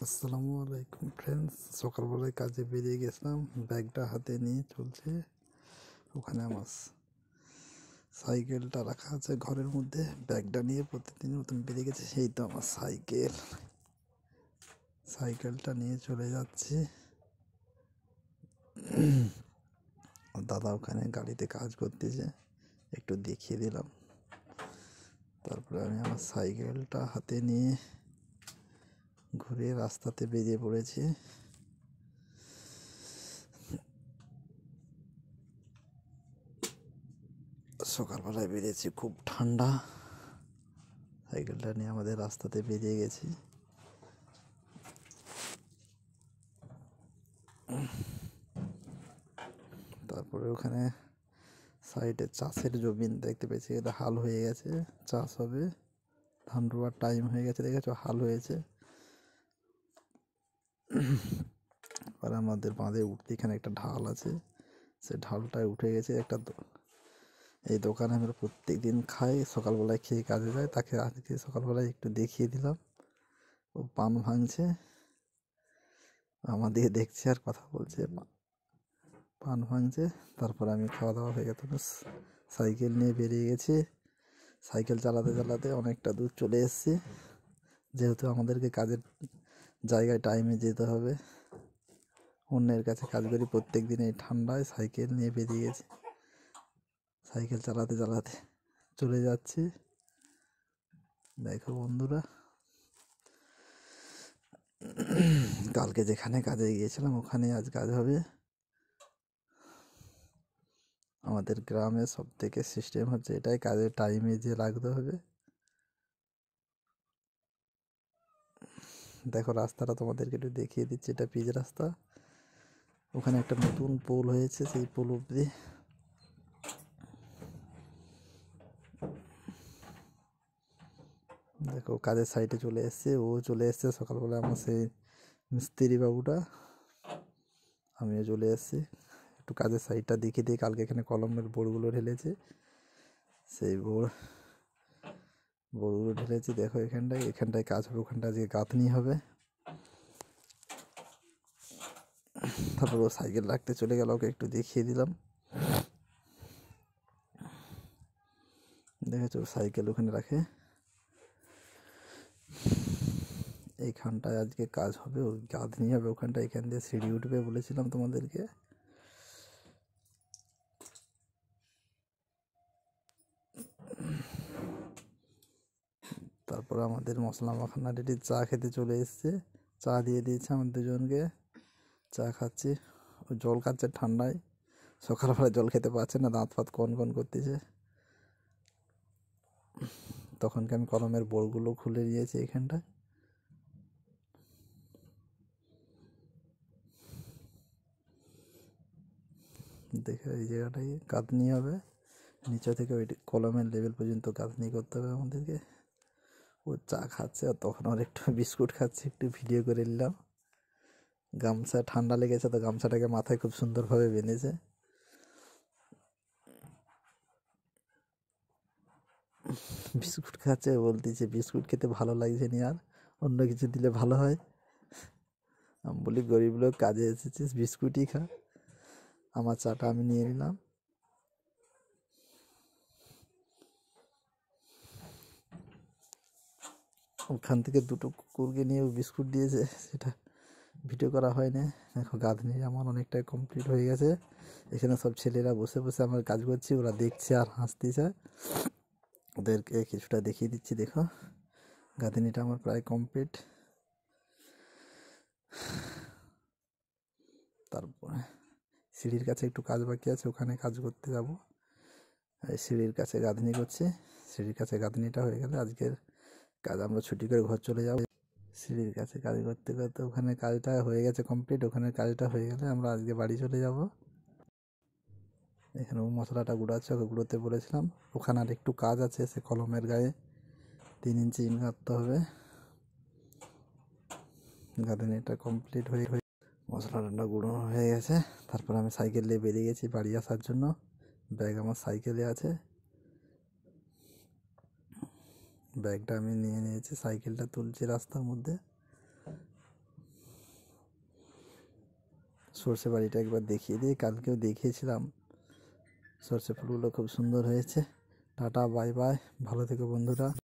আসসালামু আলাইকুম ফ্রেন্ডস, সকালবেলায় কাজে বেরিয়ে গেছিলাম, ব্যাগটা হাতে নিয়ে চলছে। ওখানে আমার সাইকেলটা রাখা আছে ঘরের মধ্যে, ব্যাগটা নিয়ে প্রতিদিনের মতন বেরিয়ে গেছে। সেই তো আমার সাইকেলটা নিয়ে চলে যাচ্ছি। দাদা ওখানে গাড়িতে কাজ করতেছে, একটু দেখিয়ে দিলাম। তারপরে আমি আমার সাইকেলটা হাতে নিয়ে ঘুরে রাস্তাতে বেরিয়ে পড়েছি। সকালবেলায় বেরিয়েছি, খুব ঠান্ডা। সাইকেলটা নিয়ে আমাদের রাস্তাতে বেরিয়ে গেছি। তারপরে ওখানে সাইডে চাষের জমি দেখতে পেয়েছি, এটা হাল হয়ে গেছে, চাষ হবে, ধান রোয়ার টাইম হয়ে গেছে, দেখেছো হাল হয়েছে। আর আমাদের বাঁধে উঠতে এখানে একটা ঢাল আছে, সে ঢালটায় উঠে গেছে একটা। এই দোকানে আমরা প্রত্যেক দিন খাই, সকালবেলায় খেয়ে কাজে যায়, তাকে আজকে সকালবেলায় একটু দেখিয়ে দিলাম। ও পান ভাঙছে, আমাদের দেখছে আর কথা বলছে, পান ভাঙছে। তারপর আমি খাওয়া দাওয়া হয়ে গেছে, সাইকেল নিয়ে বেরিয়ে গেছি। সাইকেল চালাতে চালাতে অনেকটা দূর চলে এসেছি, যেহেতু আমাদেরকে কাজের জায়গায় টাইমে যেতে হবে। অন্যের কাছে কাজ করি প্রত্যেক দিন, এই ঠান্ডায় সাইকেল নিয়ে বেরিয়ে গেছি। সাইকেল চালাতে চালাতে চলে যাচ্ছি। দেখো বন্ধুরা, কালকে যেখানে কাজে গিয়েছিলাম ওখানে আজ কাজ হবে। আমাদের গ্রামে সব থেকে সিস্টেম হচ্ছে এটাই, কাজের টাইমে যে লাগতে হবে। দেখো রাস্তাটা তোমাদেরকে একটু দেখিয়ে দিচ্ছি, এটা পিচ রাস্তা। ওখানে একটা নতুন পোল হয়েছে, সেই পোল অবধি দেখো কাজের সাইডে চলে এসছে, ও চলে এসছে সকালবেলা, আমার সেই মিস্ত্রি বাবুটা। আমিও চলে এসছি, একটু কাজের সাইডটা দেখিয়ে দিই। কালকে এখানে কলমের বোর্ডগুলো ঢেলেছে, সেই বোর্ডগুলো ঢেলেছি। দেখো এখানটায় কাজ হবে, ওখানটা আজকে গাঁথনি হবে। তারপর ও সাইকেল রাখতে চলে গেল, ওকে একটু দেখিয়ে দিলাম। দেখেছো সাইকেল ওখানে রাখে। এইখানটায় আজকে কাজ হবে, ওই গাঁথনি হবে ওখানটা, এখান দিয়ে সিঁড়ি উঠবে বলেছিলাম তোমাদেরকে। তারপর আমাদের মশলা মাখানা রেডি, চা খেতে চলে এসছে, চা দিয়ে দিয়েছে আমার দুজনকে। চা খাচ্ছি, ও জল খাচ্ছে ঠান্ডায়, সকালবেলা জল খেতে পারছে না, দাঁত ফাত কন কন করতেছে। তখনকে আমি কলমের বোর্ডগুলো খুলে দিয়েছি এখানটায়। দেখে এই জায়গাটায় গাঁথনি হবে, নিচে থেকে ওই কলমের লেভেল পর্যন্ত গাঁথনি করতে হবে আমাদেরকে। ও চা খাচ্ছে, আর তখন আর একটু বিস্কুট খাচ্ছে, একটু ভিডিও করে নিলাম। গামছা ঠান্ডা লেগেছে তো গামছাটাকে মাথায় খুব সুন্দরভাবে বেঁধেছে। বিস্কুট খাচ্ছে, বলতেছে বিস্কুট খেতে ভালো লাগছে নি, আর অন্য কিছু দিলে ভালো হয়। আমি বলি গরিব লোক, কাজে এসেছিস বিস্কুটই খা। আমার চাটা আমি নিয়ে নিলাম। ওখান থেকে দুটো কুকুরকে নিয়ে বিস্কুট দিয়েছে, সেটা ভিডিও করা হয়নি। দেখো গাঁথনি আমার অনেকটাই কমপ্লিট হয়ে গেছে। এখানে সব ছেলেরা বসে বসে আমার কাজ করছি, ওরা দেখছে আর হাসতেছে। ওদেরকে কিছুটা দেখিয়ে দিচ্ছি। দেখো গাঁথনিটা আমার প্রায় কমপ্লিট। তারপরে সিঁড়ির কাছে একটু কাজ বাকি আছে, ওখানে কাজ করতে যাব। সিঁড়ির কাছে গাঁথনি করছি, সিঁড়ির কাছে গাঁথনিটা হয়ে গেলে আজকের কাজ আমরা ছুটি করে ঘর চলে যাব। সিঁড়ির কাছে কাজ করতে করতে ওখানে কাজটা হয়ে গেছে কমপ্লিট, ওখানে কাজটা হয়ে গেলে আমরা আজকে বাড়ি চলে যাব। এখানে মশলাটা গুঁড়াচ্ছে, ওকে গুঁড়োতে বলেছিলাম। ওখানে আর একটু কাজ আছে, সে কলমের গায়ে 3 ইঞ্চি ইট গাঁথতে হবে। গাঁথনিটা কমপ্লিট হয়ে মশলাটা গুঁড়ো হয়ে গেছে। তারপর আমি সাইকেল নিয়ে বেরিয়ে গেছি বাড়ি আসার জন্য। ব্যাগ আমার সাইকেলে আছে, ব্যাগটা আমি নিয়ে নিয়েছি, সাইকেলটা তুলছি রাস্তার মধ্যে। সর্ষে বাড়িটা একবার দেখিয়ে দিই। কালকেও দেখিয়েছিলাম, সর্ষে ফুলগুলো খুব সুন্দর হয়েছে। টাটা, বাই বাই, ভালো থেকো বন্ধুরা।